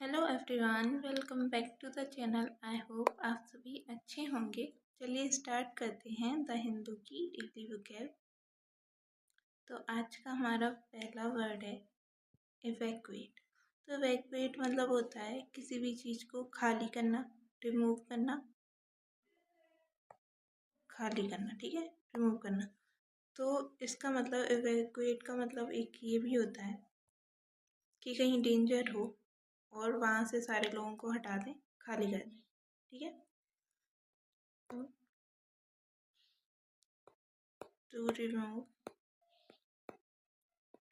Hello everyone, welcome back to the channel. I hope आप सभी अच्छे होंगे। चलिए स्टार्ट करते हैं द हिंदू की डेली वोकैब। तो आज का हमारा पहला वर्ड है इवैक्यूएट। तो इवैक्यूएट मतलब होता है किसी भी चीज़ को खाली करना, रिमूव करना, खाली करना, ठीक है, रिमूव करना। तो इसका मतलब इवैक्यूएट का मतलब एक ये भी होता है कि कहीं डेंजर हो और वहाँ से सारे लोगों को हटा दें, खाली कर दें, ठीक है। To remove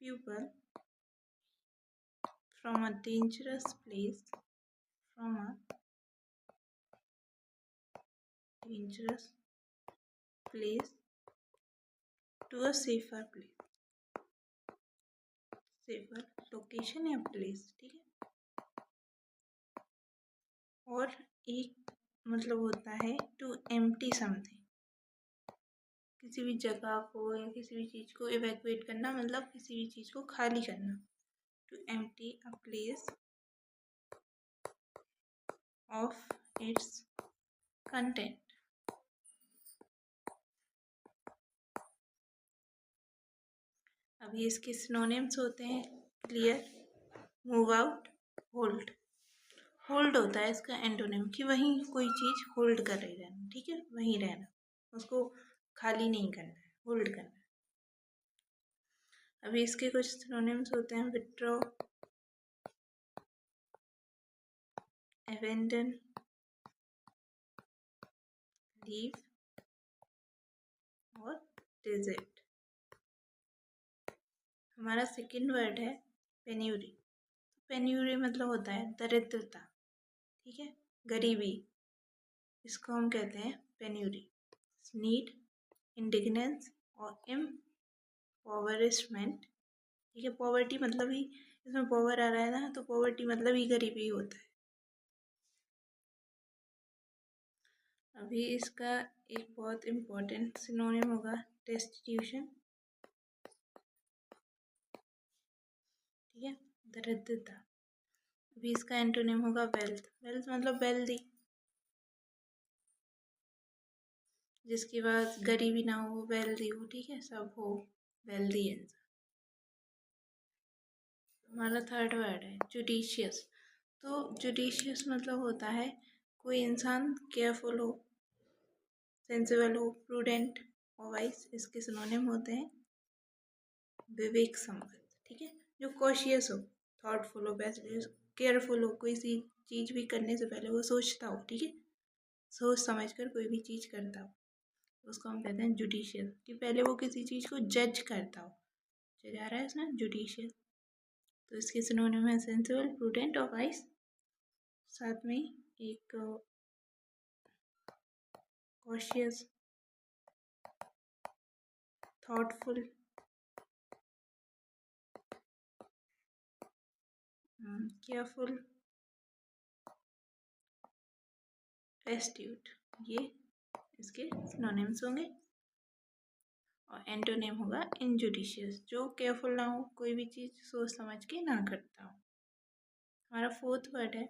people from a dangerous place, from a dangerous place to a safer place, safer location या प्लेस, ठीक है। और एक मतलब होता है टू एम्प्टी समथिंग, किसी भी जगह को या किसी भी चीज़ को इवैक्यूएट करना मतलब किसी भी चीज़ को खाली करना। To empty a place of its content. अभी इसके सिनोनिम्स होते हैं clear, move out, hold. Hold होता है इसका एंटोनिम कि वहीं कोई चीज़ होल्ड कर रही रहना, ठीक है, वहीं रहना, उसको खाली नहीं करना है, होल्ड करना है। अभी इसके कुछ सिनोनिम्स होते हैं विथड्रॉ, अबैंडन, लीव और डिजर्ट। हमारा सेकंड वर्ड है पेन्यूरी। पेन्यूरी मतलब होता है दरिद्रता, ठीक है, गरीबी। इसको हम कहते हैं पेन्यूरी। नीड, इंडिग्नेंस और इम्पॉवरिशमेंट, ठीक है। पॉवर्टी मतलब ही इसमें पॉवर आ रहा है ना, तो पॉवर्टी मतलब ही गरीबी होता है। अभी इसका एक बहुत इम्पोर्टेंट सिनोनिम होगा डेस्टिट्यूशन, ठीक है, दरिद्रता। अभी इसका एंटोनिम होगा वेल्थ। वेल्थ मतलब वेल्दी, जिसके पास गरीबी ना हो, वेल्दी हो, ठीक है, सब हो, वेल्दी इंसान। हमारा थर्ड वर्ड है जुडिशियस। तो जुडिशियस मतलब होता है कोई इंसान केयरफुल हो, सेंसिबल हो, प्रूडेंट और वाइस। इसके सिनोनिम होते हैं विवेक संपन्न, ठीक है, जो कॉशियस हो, थॉटफुल हो, केयरफुल हो, कोई सी चीज़ भी करने से पहले वो सोचता हो, ठीक है, सोच समझ कर कोई भी चीज़ करता हो, उसको हम कहते हैं जुडिशियल, कि पहले वो किसी चीज़ को जज करता हो। जज आ रहा है इसमें जुडिशियल। तो इसके सिनोनिम है सेंसिबल, प्रूडेंट और वाइस। साथ में एक कॉशियस, थॉटफुल, केयरफुल, एस्ट्यूट, ये इसके सिनोनिम्स होंगे। और एंटोनिम होगा इनजुडिशियस, जो केयरफुल ना हो, कोई भी चीज़ सोच समझ के ना करता हो। हमारा फोर्थ वर्ड है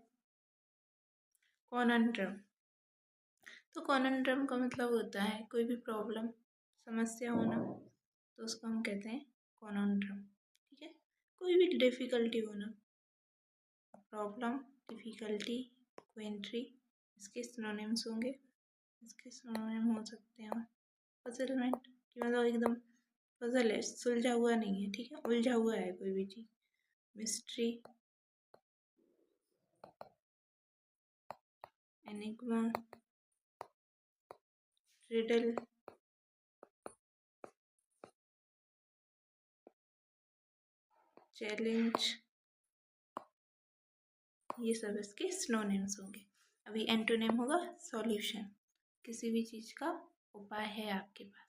कॉनंड्रम। तो कॉनंड्रम का मतलब होता है कोई भी प्रॉब्लम, समस्या होना, तो उसको हम कहते हैं कॉनंड्रम, ठीक है। कोई भी डिफ़िकल्टी होना, प्रॉब्लम, डिफ़िकल्टी, क्वेंट्री, इसके सिनोनिम्स होंगे। इसके सिनोनिम हो सकते हैं पजलमेंट, कि मतलब एकदम पजल है, सुलझा हुआ नहीं है, ठीक है, उलझा हुआ है कोई भी चीज़। मिस्ट्री, एनिग्मा, रिडल, चैलेंज, ये सब इसके सिनोनिम्स होंगे। अभी एंटोनिम होगा सॉल्यूशन, किसी भी चीज़ का उपाय है आपके पास।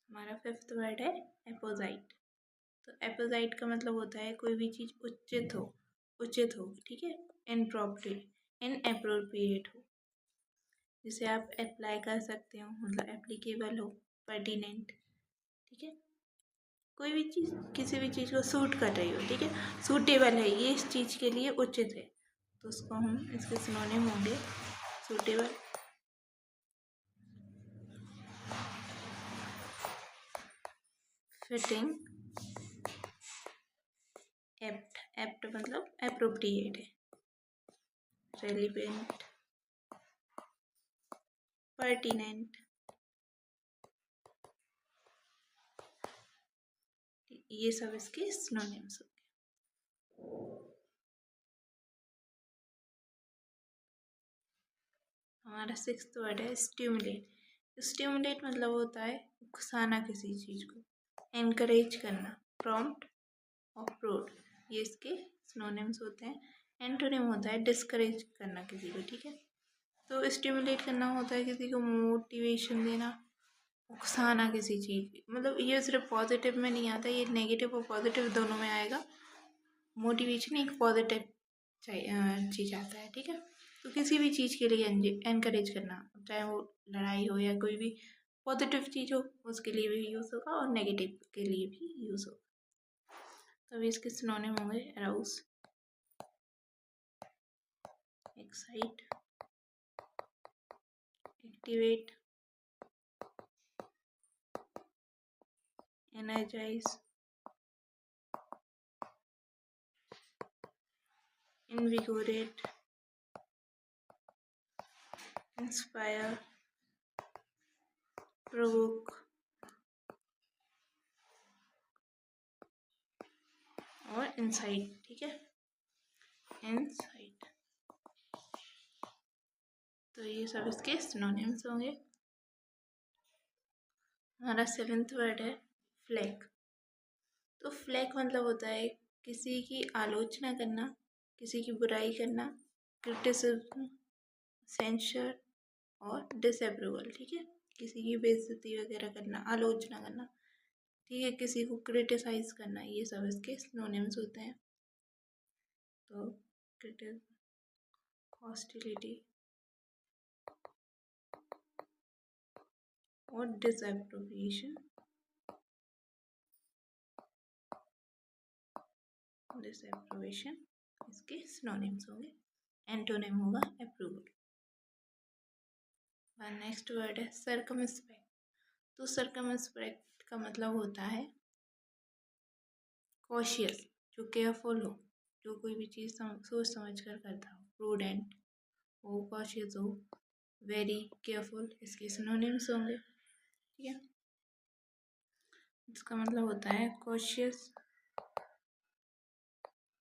हमारा फिफ्थ वर्ड है एपोजाइट। तो एपोजाइट का मतलब होता है कोई भी चीज़ उचित हो, ठीक है, इनएप्रोप्रिएट हो, जिसे आप अप्लाई कर सकते हो, मतलब एप्लीकेबल हो, पर्टिनेंट, ठीक है। कोई भी चीज़ किसी भी चीज़ को सूट कर रही हो, ठीक है, सूटेबल है, ये इस चीज़ के लिए उचित है, तो उसको हम इसके सिनोनिम होंगे सूटेबल, फिटिंग, एप्ट, एप्ट मतलब एप्रोप्रिएट है, रेलिवेंट, पर्टिनेंट, ये सब इसके सिनोनिम्स हो गए। हमारा 6th वर्ड है स्टिमुलेट। स्टिमुलेट मतलब होता है उकसाना किसी चीज़ को, एनकरेज करना, प्रॉम्प्ट और प्रोड, ये इसके सिनोनिम्स होते हैं। एंटोनिम होता है डिस्करेज करना किसी को, ठीक है। तो स्टिमुलेट करना होता है किसी को मोटिवेशन देना, उकसाना किसी चीज़, मतलब ये सिर्फ पॉजिटिव में नहीं आता, ये नेगेटिव और पॉजिटिव दोनों में आएगा। मोटिवेशन एक पॉजिटिव चीज़ आता है, ठीक है। तो किसी भी चीज़ के लिए एनकरेज करना, चाहे वो लड़ाई हो या कोई भी पॉजिटिव चीज़ हो, उसके लिए भी यूज़ होगा और नेगेटिव के लिए भी यूज़ होगा। तभी इसके सिनोनिम होंगे arouse, excite, activate, energize, invigorate, inspire, provoke और इंसाइट, ठीक है, इंसाइट। तो ये सब इसके सिनोनिम्स होंगे। हमारा 7th वर्ड है फ्लैग। तो फ्लैग मतलब होता है किसी की आलोचना करना, किसी की बुराई करना, क्रिटिसिज्म, सेंसर और डिसअप्रूवल, ठीक है, किसी की बेइज्जती वगैरह करना, आलोचना करना, ठीक है, किसी को क्रिटिसाइज करना, ये सब इसके सिनोनिम्स होते हैं। तो क्रिटिस, हॉस्टिलिटी और डिसअप्रोप्रिएशन, डिसअप्रोवेशन इसके सिनोनिम्स होंगे। एंटोनिम होगा अप्रूवल। नेक्स्ट वर्ड है सर्कमस्पेक्ट। तो सर्कमस्पेक्ट का मतलब होता है कॉशियस, जो केयरफुल हो, जो कोई भी चीज़ सोच समझ कर करता हो, प्रूडेंट हो, कॉशियस हो, वेरी केयरफुल, इसके सिनोनिम्स होंगे, ठीक है। इसका मतलब होता है cautious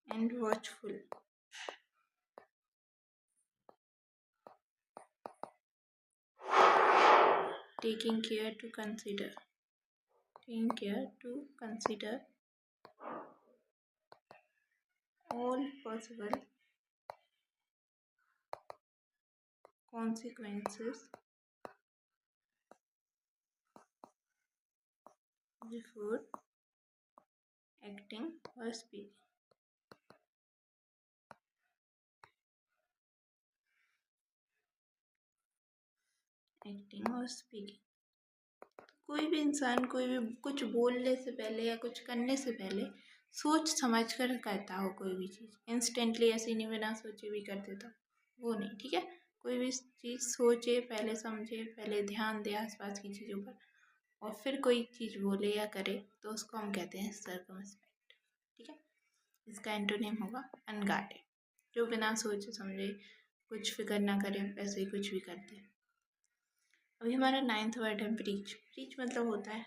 and watchful, taking care to consider, taking care to consider all possible consequences before acting or speaking, acting और स्पीकिंग। कोई भी इंसान कोई भी कुछ बोलने से पहले या कुछ करने से पहले सोच समझ कर करता हो, कोई भी चीज़ इंस्टेंटली ऐसे नहीं बिना सोचे भी कर देता, वो नहीं, ठीक है। कोई भी चीज़ सोचे, पहले समझे, पहले ध्यान दे आसपास की चीज़ों पर, और फिर कोई चीज़ बोले या करे, तो उसको हम कहते हैं सर्कमस्पेक्ट, ठीक है। इसका एंटोनिम होगा अनगार्डेड, जो बिना सोचे समझे कुछ फिक्र ना करे, ऐसे ही कुछ भी करते हैं। अभी हमारा 9th वर्ड है ब्रीच। ब्रीच मतलब होता है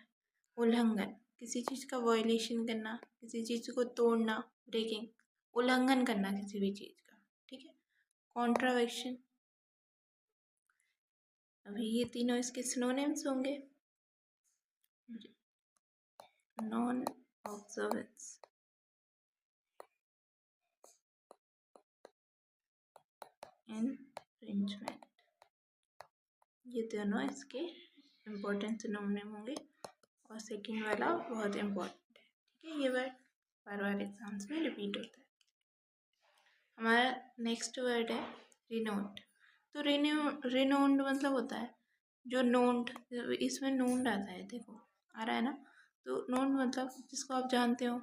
उल्लंघन, किसी चीज़ का वायलेशन करना, किसी चीज़ को तोड़ना, ब्रेकिंग, उल्लंघन करना किसी भी चीज़ का, ठीक है। कॉन्ट्रावेक्शन, अभी ये तीनों इसके सिनोनिम्स होंगे। नॉन ऑब्जर्वेंस, इन्फ्रिंजमेंट, ये दोनों इसके इम्पोर्टेंट सिनोनिम होंगे, और सेकंड वाला बहुत इम्पोर्टेंट है, ठीक है। ये वर्ड बार बार एग्जाम्स में रिपीट होता है। हमारा नेक्स्ट वर्ड है रिनोन्ड। तो रिनोन्ड मतलब होता है जो नोन्ड, इसमें नोन्ड आता है, देखो आ रहा है ना, तो नोन मतलब जिसको आप जानते हो,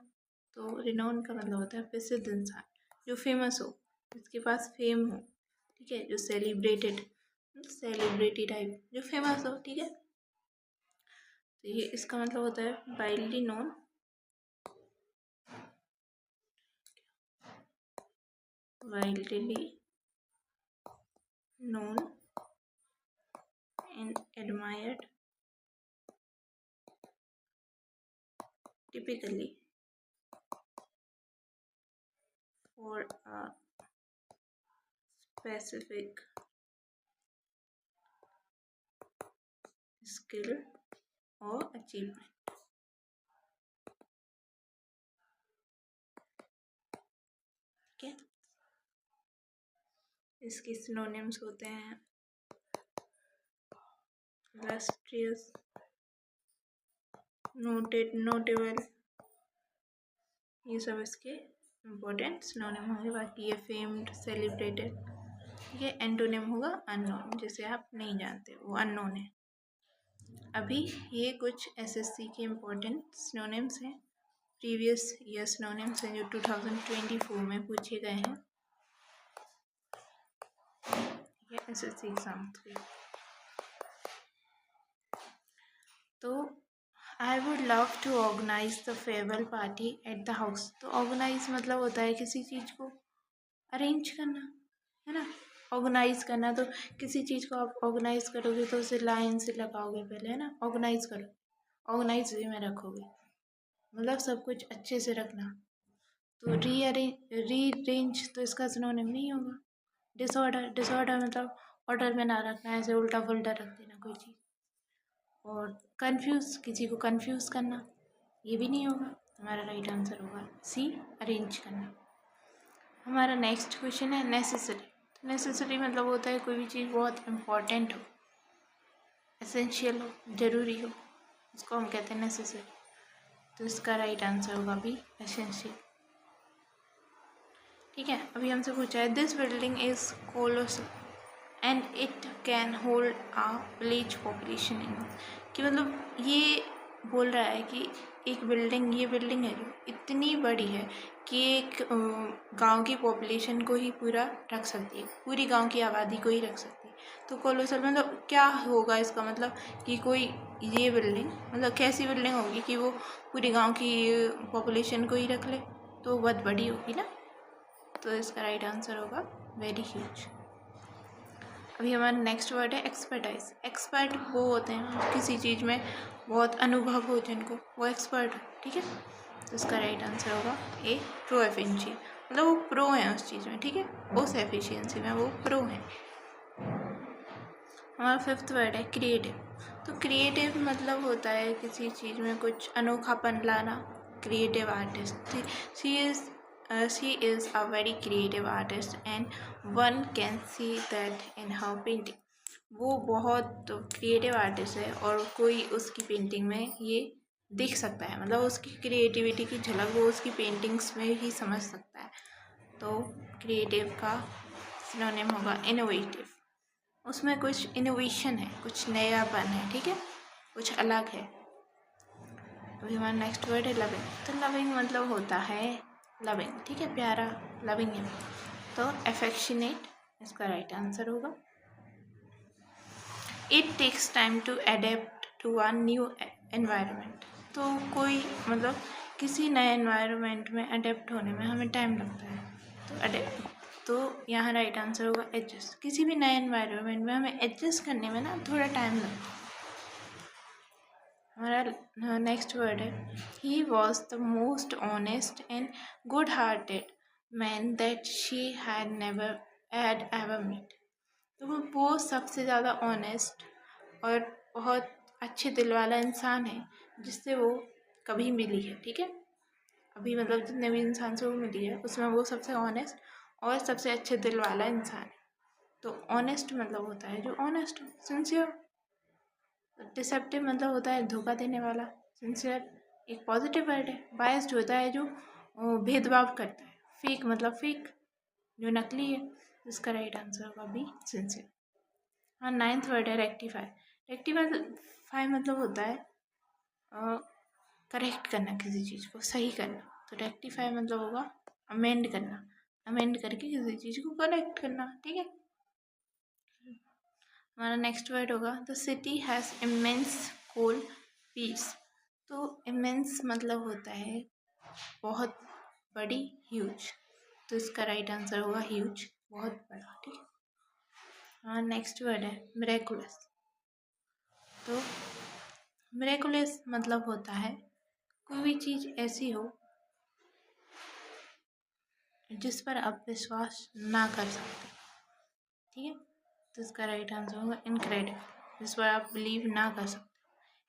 तो रिनोन का मतलब होता है प्रसिद्ध इंसान, जो फेमस हो, जिसके पास फेम हो, ठीक है, जो सेलिब्रेटेड, सेलिब्रिटी टाइप जो फेमस हो, ठीक है। तो ये इसका मतलब होता है widely known, widely known and admired, typically for a specific skill or achievement, ठीक है। इसके सिनोनिम्स होते हैं illustrious, noted, notable, ये सब इसके इम्पोर्टेंट सिनोनिम होंगे। बाकी ये फेम्ड, सेलिब्रेटेड, ये एंटोनिम होगा अननोन, जिसे आप नहीं जानते, वो अननोन है। अभी ये कुछ एसएससी के इम्पोर्टेंट सिनोनिम्स हैं, प्रीवियस ईयर सिनोनिम्स हैं जो 2024 में पूछे गए हैं, ये एसएससी एग्जाम 3। तो I would love to organise the farewell party at the house. तो ऑर्गेनाइज मतलब होता है किसी चीज़ को अरेंज करना, है ना, ऑर्गेनाइज करना। तो किसी चीज़ को आप ऑर्गेनाइज करोगे तो उसे लाइन से लगाओगे पहले, है ना, ऑर्गेनाइज करो, ऑर्गेनाइज वे में रखोगे, मतलब सब कुछ अच्छे से रखना। तो रीअरेंज तो इसका सिनोनिम नहीं होगा। डिसऑर्डर, डिसऑर्डर मतलब ऑर्डर में ना रखना, ऐसे उल्टा पुल्टा रख देना कोई चीज़। और कंफ्यूज, किसी को कंफ्यूज करना, ये भी नहीं होगा। हमारा राइट आंसर होगा सी, अरेंज करना। हमारा नेक्स्ट क्वेश्चन है नेसेसरी। नेसेसरी मतलब होता है कोई भी चीज़ बहुत इम्पॉर्टेंट हो, एसेंशियल हो, ज़रूरी हो, उसको हम कहते हैं नेसेसरी। तो इसका राइट आंसर होगा बी, एसेंशियल, ठीक है। अभी हमसे पूछा है this building is colossal and it can hold a village population in, कि मतलब ये बोल रहा है कि एक बिल्डिंग, ये बिल्डिंग है जो इतनी बड़ी है कि एक गांव की पॉपुलेशन को ही पूरा रख सकती है, पूरी गांव की आबादी को ही रख सकती है। तो कोलोसल मतलब क्या होगा इसका मतलब, कि कोई ये बिल्डिंग मतलब कैसी बिल्डिंग होगी कि वो पूरी गांव की पॉपुलेशन को ही रख ले, तो बहुत बड़ी होगी ना। तो इसका राइट आंसर होगा वेरी ह्यूज। अभी हमारा नेक्स्ट वर्ड है एक्सपर्टाइज। एक्सपर्ट वो होते हैं किसी चीज़ में बहुत अनुभव हो जिनको, वो एक्सपर्ट हो, ठीक है। तो इसका राइट आंसर होगा ए, प्रो एफिशिएंसी, मतलब वो प्रो हैं उस चीज़ में, ठीक है, उस एफिशिएंसी में वो प्रो हैं। हमारा फिफ्थ वर्ड है क्रिएटिव। तो क्रिएटिव मतलब होता है किसी चीज़ में कुछ अनोखापन लाना, creative artist. she is a very creative artist and one can see that in her painting। वो बहुत क्रिएटिव आर्टिस्ट है और कोई उसकी पेंटिंग में ये देख सकता है, मतलब उसकी क्रिएटिविटी की झलक वो उसकी पेंटिंग्स में ही समझ सकता है। तो क्रिएटिव का सिनोनिम होगा इनोवेटिव, उसमें कुछ इनोवेशन है, कुछ नयापन है, ठीक है, कुछ अलग है। अभी हमारा नेक्स्ट वर्ड है लविंग। तो लविंग मतलब होता है लविंग, ठीक है, प्यारा, लविंग है। तो एफेक्शनेट इसका राइट आंसर होगा। It takes time to adapt to a new environment. तो कोई मतलब किसी नए एनवायरनमेंट में अडेप्ट होने में हमें टाइम लगता है, तो अडेप्ट, तो यहाँ राइट आंसर होगा एडजस्ट। किसी भी नए एनवायरनमेंट में हमें एडजस्ट करने में ना थोड़ा टाइम लगता है। हमारा नेक्स्ट वर्ड है he was the most honest and good hearted man that she had ever meet. तो वो सबसे ज़्यादा ऑनेस्ट और बहुत अच्छे दिल वाला इंसान है जिससे वो कभी मिली है, ठीक है। अभी मतलब जितने भी इंसान से वो मिली है उसमें वो सबसे ऑनेस्ट और सबसे अच्छे दिल वाला इंसान है। तो ऑनेस्ट मतलब होता है जो ऑनेस्ट हो, सिंसियर। डिसेप्टिव मतलब होता है धोखा देने वाला। सिंसियर एक पॉजिटिव वर्ड है। बायस्ड होता है जो भेदभाव करता है। फेक मतलब फेक, जो नकली है। इसका राइट आंसर होगा बी, सिंसियर। हाँ, नाइन्थ वर्ड है रेक्टिफाई। रेक्टिफाई मतलब होता है करेक्ट करना, किसी चीज़ को सही करना। तो रेक्टिफाई मतलब होगा अमेंड करना, अमेंड करके किसी चीज़ को करेक्ट करना, ठीक है। हमारा नेक्स्ट वर्ड होगा the city has immense coal fields. तो इमेंस मतलब होता है बहुत बड़ी, ह्यूज। तो इसका राइट आंसर होगा ह्यूज, बहुत बड़ा, ठीक है। हमारा नेक्स्ट वर्ड है मिरेकुलस। तो मिरेकुलस मतलब होता है कोई भी चीज़ ऐसी हो जिस पर आप विश्वास ना कर सकते, ठीक है। तो इसका राइट आंसर होगा इनक्रेडिबल, जिस पर आप बिलीव ना कर सकते।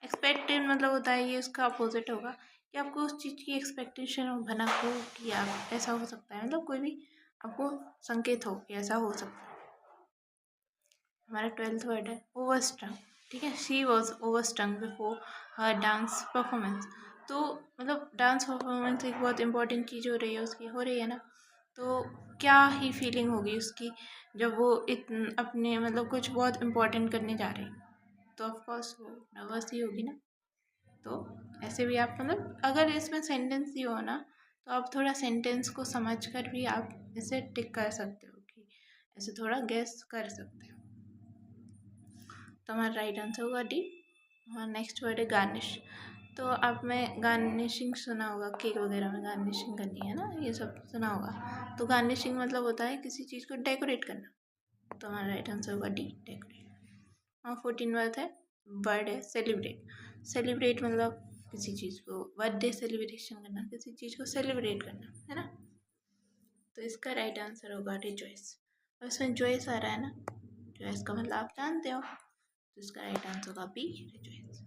एक्सपेक्टेड मतलब होता है, ये उसका अपोजिट होगा कि आपको उस चीज़ की एक्सपेक्टेशन हो, भनक हो कि आप ऐसा हो सकता है, मतलब कोई भी आपको संकेत हो कि ऐसा हो सकता है। हमारा 12th वर्ड है ओवरस्ट्रंग, ठीक है। She was overstrung before her dance performance. तो मतलब डांस परफॉर्मेंस एक बहुत इंपॉर्टेंट चीज़ हो रही है, उसकी हो रही है ना, तो क्या ही फीलिंग होगी उसकी जब वो अपने मतलब कुछ बहुत इम्पोर्टेंट करने जा रही, तो ऑफकोर्स वो नर्वस ही होगी ना। तो ऐसे भी आप मतलब अगर इसमें सेंटेंस ही हो ना, तो आप थोड़ा सेंटेंस को समझ कर भी आप इसे टिक कर सकते हो, कि ऐसे थोड़ा गेस कर सकते हो। तो हमारा राइट आंसर होगा डी। हाँ, नेक्स्ट वर्ड है गार्निश। तो आप में गार्निशिंग सुना होगा, केक वगैरह में गार्निशिंग करनी है ना, ये सब सुना होगा। तो गार्निशिंग मतलब होता है किसी चीज़ को डेकोरेट करना। तो हमारा राइट आंसर होगा डी, डेकोरेट। हाँ, 14 वर्ड है सेलिब्रेट। सेलिब्रेट मतलब किसी चीज़ को बर्थडे सेलिब्रेशन करना, किसी चीज़ को सेलिब्रेट करना, है ना। तो इसका राइट आंसर होगा रिजॉइस। और इसमें जॉइस आ रहा है ना, जॉइस का मतलब आप जानते हो, तो इसका राइट आंसर होगा बी, रिजॉइस।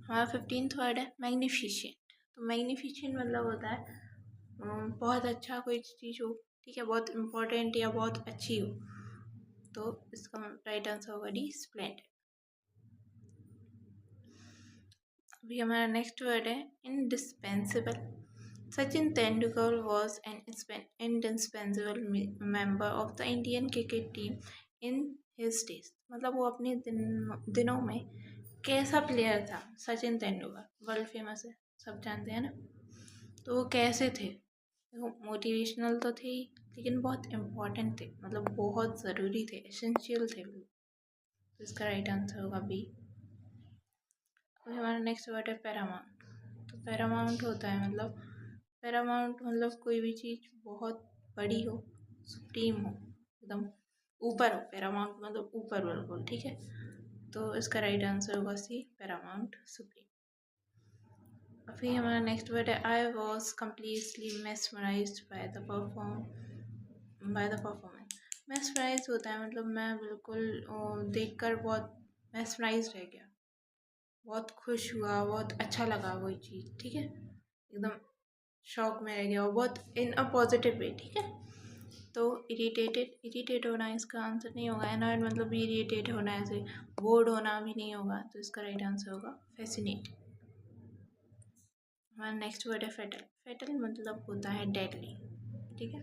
हमारा 15th वर्ड है मैग्निफिशेंट। तो मैग्निफिशेंट मतलब होता है बहुत अच्छा कोई चीज़ हो, ठीक है, बहुत इम्पोर्टेंट या बहुत अच्छी हो। तो इसका राइट आंसर होगा डी, स्प्लेंडेड। अभी हमारा नेक्स्ट वर्ड है indispensable. Sachin Tendulkar was an indispensable member of the Indian cricket team in his days. मतलब वो अपने दिनों में कैसा प्लेयर था सचिन तेंदुलकर, वर्ल्ड फेमस है, सब जानते हैं ना। तो वो कैसे थे, मोटिवेशनल तो थे लेकिन बहुत इम्पोर्टेंट थे, मतलब बहुत ज़रूरी थे, एसेंशियल थे वो। तो इसका राइट आंसर होगा बी। अभी हमारा नेक्स्ट वर्ड है पैरामाउंट। तो पैरामाउंट होता है मतलब, पैरामाउंट मतलब कोई भी चीज़ बहुत बड़ी हो, सुप्रीम हो, एकदम ऊपर हो। पैरामाउंट मतलब ऊपर बिल्कुल, ठीक है। तो इसका राइट आंसर होगा सी, पैरामाउंट, सुप्रीम। फिर हमारा नेक्स्ट वर्ड है I was completely mesmerised by the performance. Mesmerise होता है मतलब मैं बिल्कुल देखकर बहुत मेस्मराइज रह गया, बहुत खुश हुआ, बहुत अच्छा लगा वही चीज़, ठीक है, एकदम शॉक में रह गया, और बहुत इन अ पॉजिटिव वे, ठीक है। तो इरिटेट होना इसका आंसर नहीं होगा। एनॉयड मतलब भी इरिटेट होना, ऐसे बोर्ड होना भी नहीं होगा। तो इसका राइट आंसर होगा फैसिनेट। हमारा नेक्स्ट वर्ड है फेटल। फेटल मतलब होता है डेडली, ठीक है,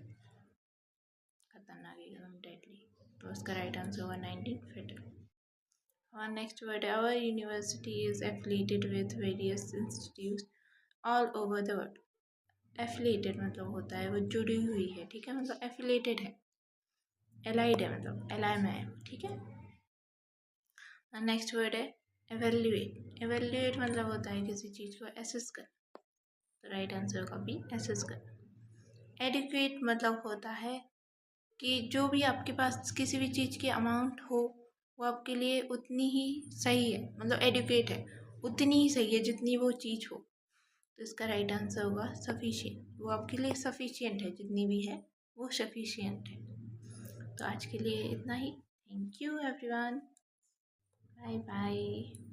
खतरनाक, एकदम डेडली। तो इसका राइट आंसर होगा 19, फेटल। हमारा नेक्स्ट वर्ड है our university is affiliated with various institutes all over the world. Affiliated मतलब होता है वो जुड़ी हुई है, ठीक है, मतलब एफिलिएटेड है, एलाइड है, मतलब एलाई में है, ठीक है। नेक्स्ट वर्ड है एवेल्युएट। एवेल्युएट मतलब होता है किसी चीज़ को एसेस कर। तो राइट आंसर होगा बी, एसेस कर। एडिक्वेट मतलब होता है कि जो भी आपके पास किसी भी चीज़ की अमाउंट हो, वो आपके लिए उतनी ही सही है, मतलब एडिक्वेट है, उतनी ही सही है जितनी वो चीज़ हो। तो इसका राइट आंसर होगा सफिशिएंट। वो आपके लिए सफिशिएंट है, जितनी भी है वो सफिशिएंट है। तो आज के लिए इतना ही। Thank you everyone, bye bye.